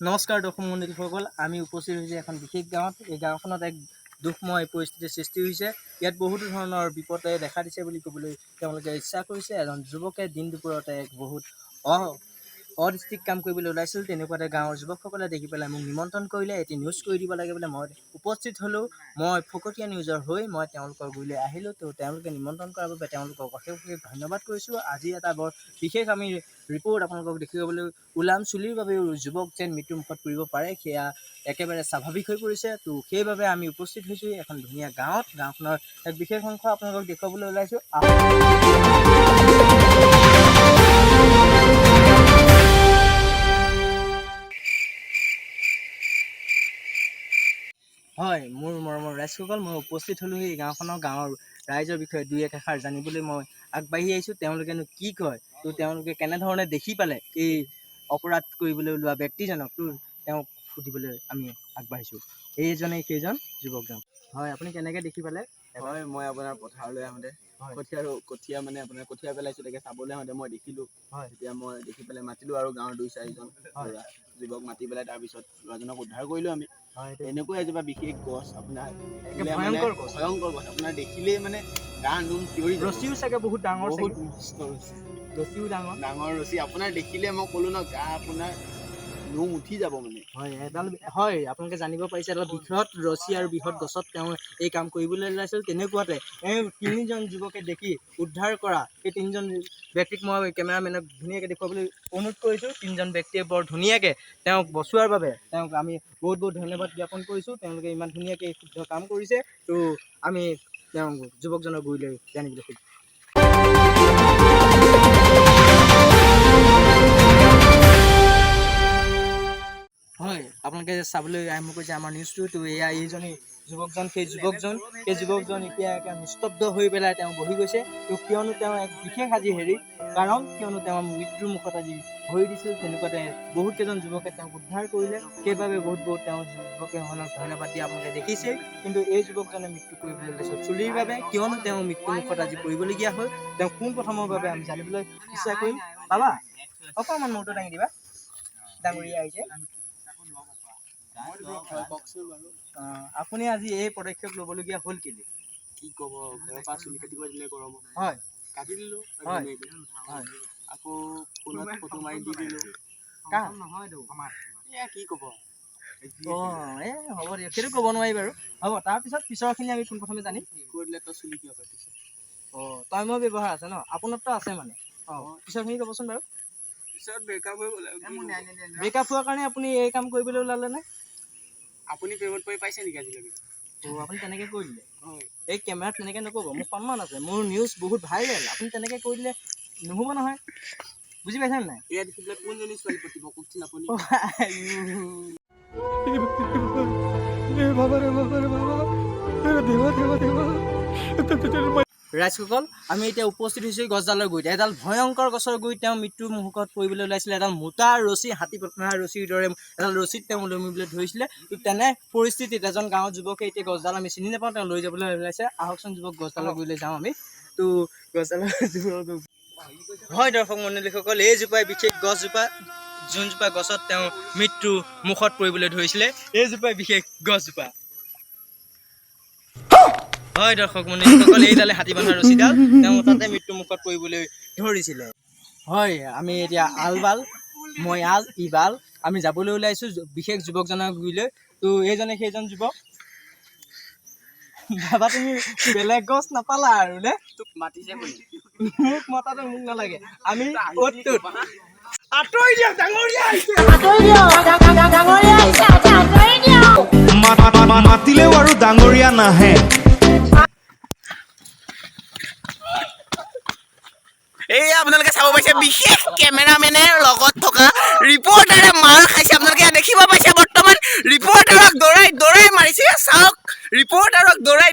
নমস্কাৰ দৰ্শক মণ্ডলীসকল, আমি উপস্থিত হৈছে এখন বিশেষ গাঁৱত। এই গাঁওখনত এক দুখময় পৰিস্থিতিৰ সৃষ্টি হৈছে। ইয়াত বহুতো ধৰণৰ বিপদে দেখা দিছে বুলি ক'বলৈ তেওঁলোকে ইচ্ছা কৰিছে। এজন যুৱকে দিন দুপৰতে এক বহুত অদৃষ্টিক কাম কৰিবলৈ ওলাইছিল। তেনেকুৱাতে গাঁৱৰ যুৱকসকলে দেখি পেলাই মোক নিমন্ত্ৰণ কৰিলে, এটি নিউজ কৰি দিব লাগে বোলে। মই উপস্থিত হ'লোঁ। মই ফকতীয়া নিউজৰ হৈ মই তেওঁলোকৰ গুৰিলৈ আহিলোঁ। তো তেওঁলোকে নিমন্ত্ৰণ কৰাৰ বাবে তেওঁলোকক অশেষ ধন্যবাদ কৰিছোঁ। আজি এটা বৰ বিশেষ আমি ৰিপৰ্ট আপোনালোকক দেখুৱাবলৈ ওলাম। চুলিৰ বাবেও যুৱক যেন মৃত্যুমুখত পৰিব পাৰে, সেয়া একেবাৰে স্বাভাৱিক হৈ পৰিছে। তো সেইবাবে আমি উপস্থিত হৈছোঁ এখন ধুনীয়া গাঁৱত। গাঁওখনৰ এক বিশেষ অংশ আপোনালোকক দেখুৱাবলৈ ওলাইছোঁ। হয়, মোৰ মৰমৰ ৰাইজসকল, মই উপস্থিত হ'লোঁ এই গাঁৱৰ ৰাইজৰ বিষয়ে দুই এষাৰ জানিবলৈ মই আগবাঢ়ি আহিছোঁ। তেওঁলোকেনো কি কয়, তো তেওঁলোকে কেনেধৰণে দেখি পালে এই অপৰাধ কৰিবলৈ ওলোৱা ব্যক্তিজনক, তো তেওঁক সুধিবলৈ আমি আগবাঢ়িছোঁ। এইজনেই সেইজন যুৱকজন। হয়, আপুনি কেনেকৈ দেখি পালে? হয়, মই আপোনাৰ পথাৰলৈ আহোঁতে কঠীয়া মানে আপোনাৰ কঠীয়া পেলাইছোঁ, তাকে চাবলৈ আহোঁতে মই দেখিলোঁ। হয়, তেতিয়া মই দেখি পেলাই মাতিলোঁ আৰু গাঁৱৰ 2-4জন ল'ৰা যুৱক মাতি পেলাই তাৰপিছত ল'ৰাজনক উদ্ধাৰ কৰিলোঁ আমি। এনেকুৱা এজোপা বিশেষ গছ আপোনাৰ ভয়ংকৰ গছ, আপোনাৰ দেখিলেই মানে গাৰ নোম শিয়ৰি যাব। ৰছীও চাগে বহুত ডাঙৰ, বহুত মস্ত ৰছী, ৰছীও ডাঙৰ ৰছী আপোনাৰ দেখিলে মই ক'লোঁ ন, গা আপোনাৰ নোম উঠি যাব মানে। হয়, হয়, আপোনালোকে জানিব পাৰিছে এডাল বৃহৎ ৰছী আৰু বৃহৎ গছত তেওঁ এই কাম কৰিবলৈ ওলাইছিল। তেনেকুৱাতে এই তিনিজন যুৱকে দেখি উদ্ধাৰ কৰা এই তিনিজন ব্যক্তিক মই কেমেৰামেনক ধুনীয়াকৈ দেখুৱাবলৈ অনুৰোধ কৰিছোঁ। তিনিজন ব্যক্তিয়ে বৰ ধুনীয়াকৈ তেওঁক বচোৱাৰ বাবে তেওঁক আমি বহুত ধন্যবাদ জ্ঞাপন কৰিছোঁ। তেওঁলোকে ইমান ধুনীয়াকৈ শুদ্ধ কাম কৰিছে। তো আমি তেওঁ যুৱকজনৰ গুৰিলৈ জানিবলৈ খুজিছোঁ। হয়, আপোনালোকে চাবলৈ আৰম্ভ কৰিছে আমাৰ নিউজটো। তো এয়া এইজনেই যুৱকজন, সেই যুৱকজন এতিয়া নিস্তব্ধ হৈ পেলাই তেওঁ বহি গৈছে। তো কিয়নো তেওঁ এক বিশেষ আজি কাৰণ কিয়নো তেওঁ মৃত্যুৰ মুখত আজি ভৰি দিছিল। তেনেকুৱাতে বহুত কেইজন যুৱকে তেওঁক উদ্ধাৰ কৰিলে। সেইবাবে বহুত তেওঁ যুৱকসকলক ধন্যবাদ দিয়া আপোনালোকে দেখিছে। কিন্তু এই যুৱকজনে মৃত্যু কৰিবলৈ ওলাইছিল চুলিৰ বাবে, কিয়নো তেওঁ মৃত্যুৰ মুখত আজি পৰিবলগীয়া হ'ল। তেওঁ কোন প্ৰথমৰ বাবে আমি জানিবলৈ ইচ্ছা কৰিম। বাবা, অকণমান মূৰটো দাঙি দিবা, ডাঙৰীয়া আহিছে। আপুনি আজি এই পদক্ষেপ ল'বলগীয়া হ'ল কেলে? কি ক'ব, ঘৰৰ পৰা চুলি কাটিব দিলে গৰমত। হয়, কাটি দিলোঁ। হয়, আকৌ ফোনত ফটো মাৰি দি দিলোঁ। এয়া কি ক'ব। হ'ব দিয়ক, সেইটো ক'ব নোৱাৰি বাৰু। হ'ব, পিছৰখিনি আমি পোনপ্ৰথমে জানিম। কৈ দিলে তই চুলি কিয় কাটিছ? তই মই ব্যৱহাৰ আছে ন, আপোনাৰতো আছে মানে। পিছৰখিনি ক'বচোন বাৰু। পিছত ব্ৰেকআপ হৈ গ'ল। ব্ৰেকআপ হোৱাৰ কাৰণে আপুনি এই কাম কৰিবলৈ ওলালে নে? আপুনি পেমেণ্ট কৰি পাইছে নেকি আজিলৈকে? আপুনি তেনেকৈ কৈ দিলে? হয়। এই কেমেৰাত তেনেকৈ নক'ব, মোৰ সন্মান আছে, মোৰ নিউজ বহুত ভাইৰেল। আপুনি তেনেকৈ কৈ দিলে নহ'ব নহয়, বুজি পাইছে নাই? এয়া দেখি পেলাই কোনজনী ছোৱালী পাতিব কওকচোন আপুনি? ৰাইজসকল, আমি এতিয়া উপস্থিত হৈছোঁ গছডালৰ গুৰিত। এডাল ভয়ংকৰ গছৰ গুৰিত তেওঁ মৃত্যুৰ মুখত পৰিবলৈ ওলাইছিলে। এডাল মোটা ৰছী, হাতী পতা ৰছীৰ দৰে এডাল ৰছীত তেওঁ ওলমিবলৈ ধৰিছিলে। তেনে পৰিস্থিতিত এজন গাঁৱৰ যুৱকে এতিয়া গছডাল আমি চিনি নাপাওঁ, তেওঁ লৈ যাবলৈ ওলাইছে। আহকচোন যুৱক, গছডালৰ গুৰিলৈ যাওঁ আমি। তো গছডালৰ হয় দৰ্শক মণ্ডলীসকল, এইজোপাই বিশেষ গছজোপা, যোনজোপা গছত তেওঁ মৃত্যু মুখত পৰিবলৈ ধৰিছিলে, এইজোপাই বিশেষ গছজোপা। হয় দৰ্শক মণ্ডলীসকল, এইডালে হাতী বান্ধা ৰছীডাল তেওঁ তাতে মৃত্যু মুখত পৰিবলৈ ধৰিছিলে। হয়, আমি এতিয়া মই ইবাল আমি যাবলৈ ওলাইছোঁ বিশেষ যুৱকজনৰ গুৰিলৈ। তো এইজনে সেইজন যুৱক। বাবা, তুমি বেলেগ গছ নাপালা আৰু নে? তোক মাতিছে বুলি মোক মতাটো মোক নালাগে। আমি আঁতৰি দিয়ক, ডাঙৰীয়া আহিছে। মাতিলেও আৰু ডাঙৰীয়া নাহে। এয়া আপোনালোকে চাব পাৰিছে, বিশেষ কেমেৰামেনৰ লগত থকা ৰিপৰ্টাৰে মাৰ খাইছে। আপোনালোকে দেখিব পাইছে বৰ্তমান ৰিপৰ্টাৰক দৌৰাই মাৰিছে। চাওক, ৰিপৰ্টাৰক দৌৰাই